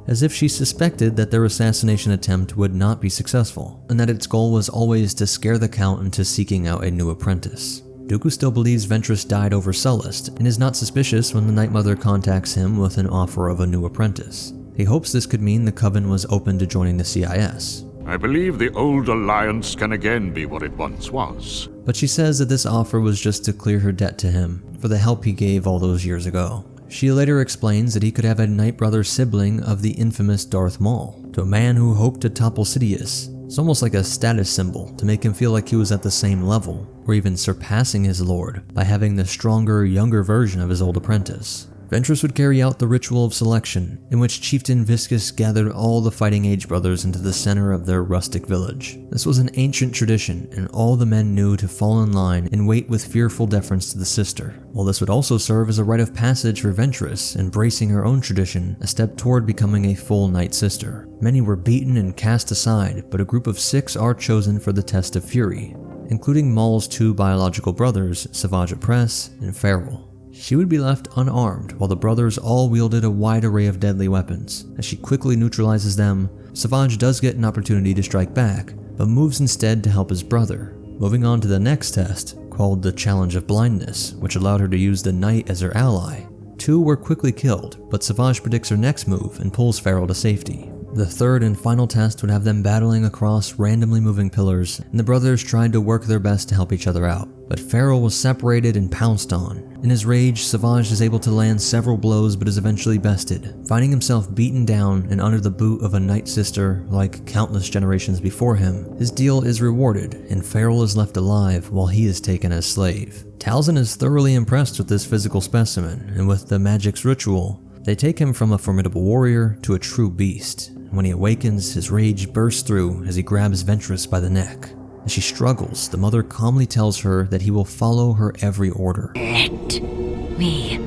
as if she suspected that their assassination attempt would not be successful, and that its goal was always to scare the Count into seeking out a new apprentice. Dooku still believes Ventress died over Sullust, and is not suspicious when the Night Mother contacts him with an offer of a new apprentice. He hopes this could mean the Coven was open to joining the CIS. I believe the old alliance can again be what it once was. But she says that this offer was just to clear her debt to him for the help he gave all those years ago. She later explains that he could have a Night Brother sibling of the infamous Darth Maul, to a man who hoped to topple Sidious. It's almost like a status symbol to make him feel like he was at the same level, or even surpassing his lord by having the stronger, younger version of his old apprentice. Ventress would carry out the ritual of selection, in which Chieftain Viscus gathered all the fighting age brothers into the center of their rustic village. This was an ancient tradition, and all the men knew to fall in line and wait with fearful deference to the sister. While this would also serve as a rite of passage for Ventress, embracing her own tradition, a step toward becoming a full Night Sister. Many were beaten and cast aside, but a group of 6 are chosen for the test of fury, including Maul's 2 biological brothers, Asajj Ventress and Farrell. She would be left unarmed while the brothers all wielded a wide array of deadly weapons. As she quickly neutralizes them, Asajj does get an opportunity to strike back, but moves instead to help his brother, moving on to the next test, called the Challenge of Blindness, which allowed her to use the Knight as her ally. 2 were quickly killed, but Asajj predicts her next move and pulls Farrell to safety. The third and final test would have them battling across randomly moving pillars, and the brothers tried to work their best to help each other out. But Farrell was separated and pounced on. In his rage, Asajj is able to land several blows but is eventually bested, finding himself beaten down and under the boot of a Night Sister like countless generations before him. His deal is rewarded, and Farrell is left alive while he is taken as slave. Talzin is thoroughly impressed with this physical specimen, and with the magic's ritual, they take him from a formidable warrior to a true beast. When he awakens, his rage bursts through as he grabs Ventress by the neck. As she struggles, the mother calmly tells her that he will follow her every order. Let me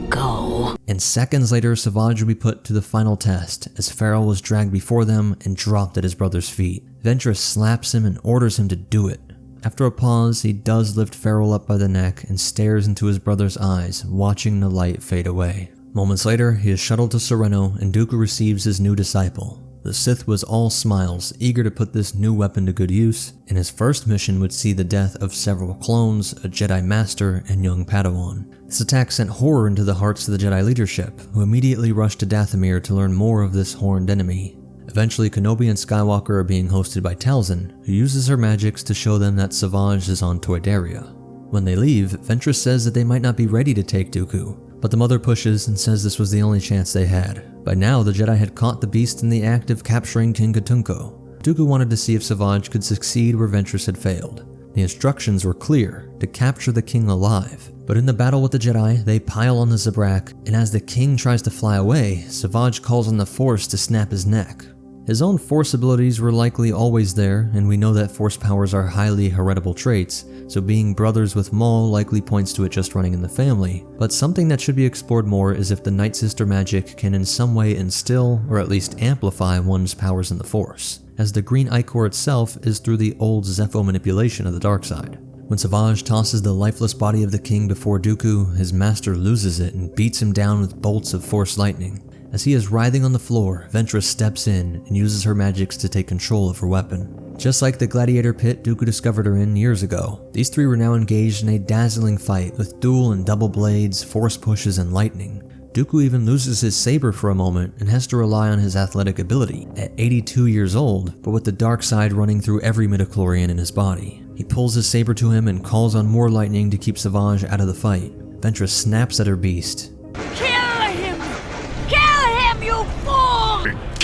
go. And seconds later, Asajj would be put to the final test as Farrell was dragged before them and dropped at his brother's feet. Ventress slaps him and orders him to do it. After a pause, he does lift Farrell up by the neck and stares into his brother's eyes, watching the light fade away. Moments later, he is shuttled to Sereno and Dooku receives his new disciple. The Sith was all smiles, eager to put this new weapon to good use, and his first mission would see the death of several clones, a Jedi Master, and young Padawan. This attack sent horror into the hearts of the Jedi leadership, who immediately rushed to Dathomir to learn more of this horned enemy. Eventually, Kenobi and Skywalker are being hosted by Talzin, who uses her magics to show them that Asajj is on Toydaria. When they leave, Ventress says that they might not be ready to take Dooku, but the mother pushes and says this was the only chance they had. By now, the Jedi had caught the beast in the act of capturing King Katunko. Dooku wanted to see if Asajj could succeed where Ventress had failed. The instructions were clear, to capture the king alive. But in the battle with the Jedi, they pile on the Zabrak, and as the king tries to fly away, Asajj calls on the Force to snap his neck. His own Force abilities were likely always there, and we know that Force powers are highly heritable traits, so being brothers with Maul likely points to it just running in the family. But something that should be explored more is if the Night Sister magic can in some way instill, or at least amplify one's powers in the Force, as the green ichor itself is through the old Zepho manipulation of the dark side. When Asajj tosses the lifeless body of the king before Dooku, his master loses it and beats him down with bolts of Force lightning. As he is writhing on the floor, Ventress steps in and uses her magics to take control of her weapon. Just like the gladiator pit Dooku discovered her in years ago, these three were now engaged in a dazzling fight with dual and double blades, force pushes, and lightning. Dooku even loses his saber for a moment and has to rely on his athletic ability. At 82 years old, but with the dark side running through every midichlorian in his body. He pulls his saber to him and calls on more lightning to keep Asajj out of the fight. Ventress snaps at her beast.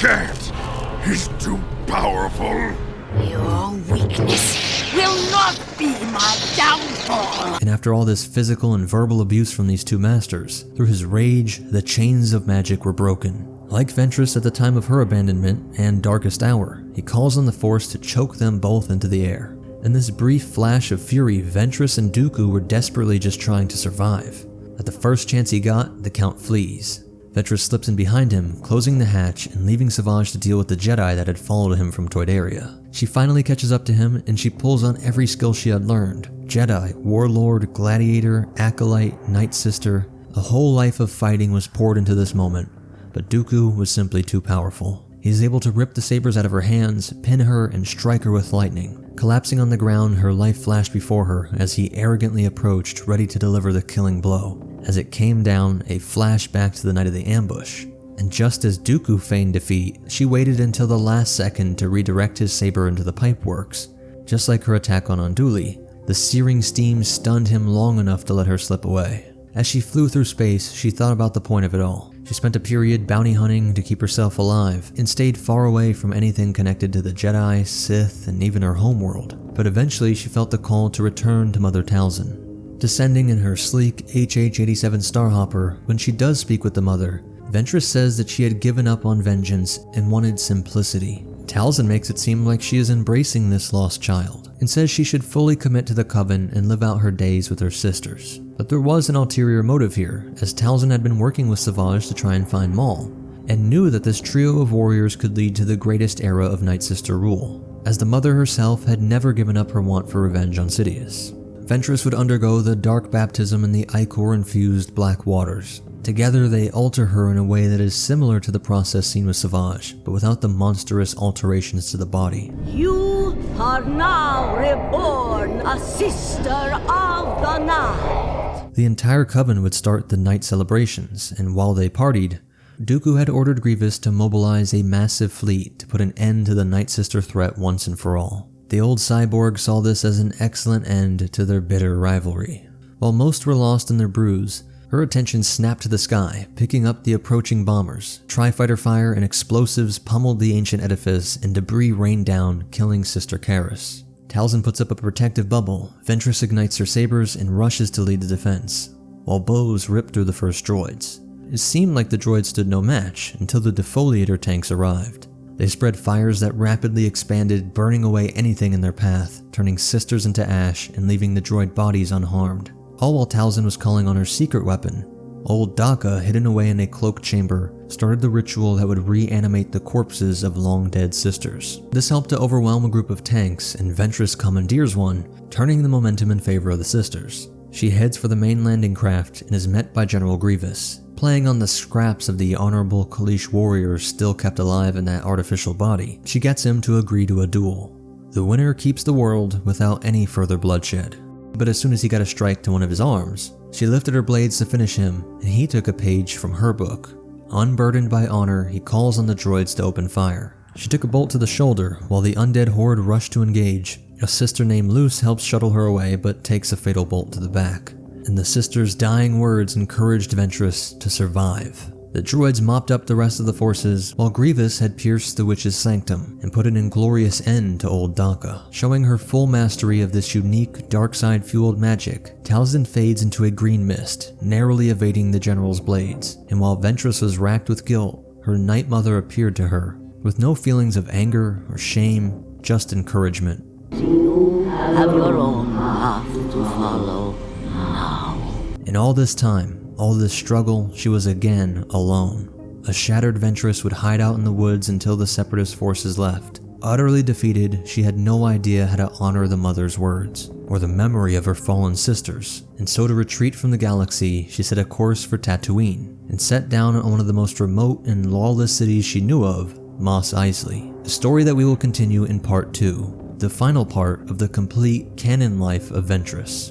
Can't! He's too powerful! Your weakness will not be my downfall! And after all this physical and verbal abuse from these two masters, through his rage, the chains of magic were broken. Like Ventress at the time of her abandonment and darkest hour, he calls on the Force to choke them both into the air. In this brief flash of fury, Ventress and Dooku were desperately just trying to survive. At the first chance he got, the Count flees. Ventress slips in behind him, closing the hatch and leaving Asajj to deal with the Jedi that had followed him from Toydaria. She finally catches up to him and she pulls on every skill she had learned. Jedi, warlord, gladiator, acolyte, night sister. A whole life of fighting was poured into this moment. but Dooku was simply too powerful. He is able to rip the sabers out of her hands, pin her, and strike her with lightning. Collapsing on the ground, her life flashed before her as he arrogantly approached, ready to deliver the killing blow. As it came down, a flashback to the night of the ambush. And just as Dooku feigned defeat, she waited until the last second to redirect his saber into the pipeworks. Just like her attack on Unduli, the searing steam stunned him long enough to let her slip away. As she flew through space, she thought about the point of it all. She spent a period bounty hunting to keep herself alive and stayed far away from anything connected to the Jedi, Sith, and even her homeworld. But eventually she felt the call to return to Mother Talzin. Descending in her sleek HH-87 Starhopper, when she does speak with the Mother, Ventress says that she had given up on vengeance and wanted simplicity. Talzin makes it seem like she is embracing this lost child and says she should fully commit to the Coven and live out her days with her sisters. But there was an ulterior motive here, as Talzin had been working with Savage to try and find Maul, and knew that this trio of warriors could lead to the greatest era of Night Sister rule, as the Mother herself had never given up her want for revenge on Sidious. Ventress would undergo the dark baptism in the ichor-infused black waters. Together they alter her in a way that is similar to the process seen with Savage, but without the monstrous alterations to the body. You are now reborn, a sister of the night. The entire Coven would start the night celebrations, and while they partied, Dooku had ordered Grievous to mobilize a massive fleet to put an end to the Night Sister threat once and for all. The old cyborg saw this as an excellent end to their bitter rivalry. While most were lost in their brews, her attention snapped to the sky, picking up the approaching bombers. Tri-fighter fire and explosives pummeled the ancient edifice, and debris rained down, killing Sister Karis. Talzin puts up a protective bubble, Ventress ignites her sabers and rushes to lead the defense, while bows rip through the first droids. It seemed like the droids stood no match until the defoliator tanks arrived. They spread fires that rapidly expanded, burning away anything in their path, turning sisters into ash and leaving the droid bodies unharmed. All while Talzin was calling on her secret weapon. Old Daka, hidden away in a cloaked chamber, started the ritual that would reanimate the corpses of long-dead sisters. This helped to overwhelm a group of tanks, and Ventress commandeers one, turning the momentum in favor of the sisters. She heads for the main landing craft and is met by General Grievous, playing on the scraps of the honorable Kaleesh warriors still kept alive in that artificial body. She gets him to agree to a duel. The winner keeps the world without any further bloodshed. But as soon as he got a strike to one of his arms, she lifted her blades to finish him, and he took a page from her book. Unburdened by honor, he calls on the droids to open fire. She took a bolt to the shoulder, while the undead horde rushed to engage. A sister named Luce helps shuttle her away, but takes a fatal bolt to the back. And the sister's dying words encouraged Ventress to survive. The droids mopped up the rest of the forces, while Grievous had pierced the witch's sanctum and put an inglorious end to old Daka. Showing her full mastery of this unique, dark side-fueled magic, Talzin fades into a green mist, narrowly evading the general's blades. And while Ventress was racked with guilt, her Night Mother appeared to her, with no feelings of anger or shame, just encouragement. You have your own path to follow now. In all this time, all this struggle, she was again alone. A shattered Ventress would hide out in the woods until the Separatist forces left. Utterly defeated, she had no idea how to honor the Mother's words, or the memory of her fallen sisters, and so to retreat from the galaxy, she set a course for Tatooine, and set down on one of the most remote and lawless cities she knew of, Mos Eisley. A story that we will continue in part 2, the final part of the complete canon life of Ventress.